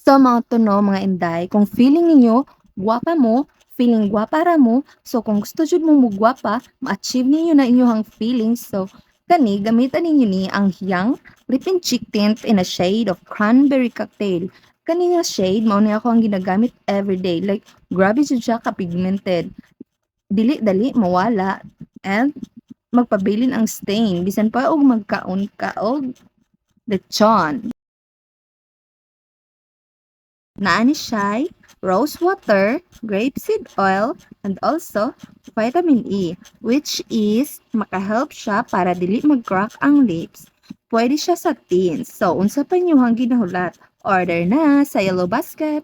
So mga tuno, mga inday, kung feeling ninyo gwapa mo, feeling gwapa ra mo, so kung gusto jud mo mogwapa, ma-achieve ninyo na inyong feelings, so kani gamitan ninyo ni ang Young Lip and Cheek Tint in a shade of Cranberry Cocktail. Kani nga shade mao ni ako ang ginagamit everyday. Like grabe jud siya ka pigmented. Dili dali mawala and magpabilin ang stain bisan pa og magkaon ka og lechon. Naa ni siya'y rose water, grapeseed oil, and also vitamin E, which is makahelp siya para dili mag-crack ang lips. Pwede siya sa teens. So, unsa pa inyong ginahulat? Order na sa Yellow Basket.